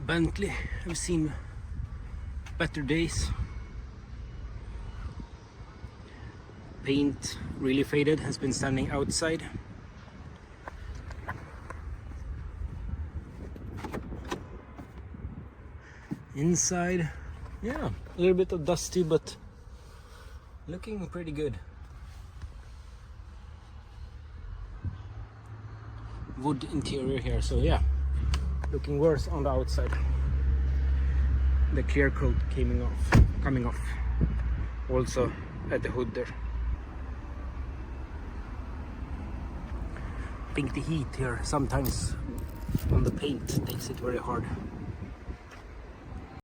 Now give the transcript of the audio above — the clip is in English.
Bentley. I've seen better days. Paint really faded, has been standing outside. Inside, yeah, a little bit of dusty, but looking pretty good. Wood interior here, so yeah, looking worse on the outside. The clear coat coming off. Also at the hood there. I think the heat here sometimes on the paint takes it very hard.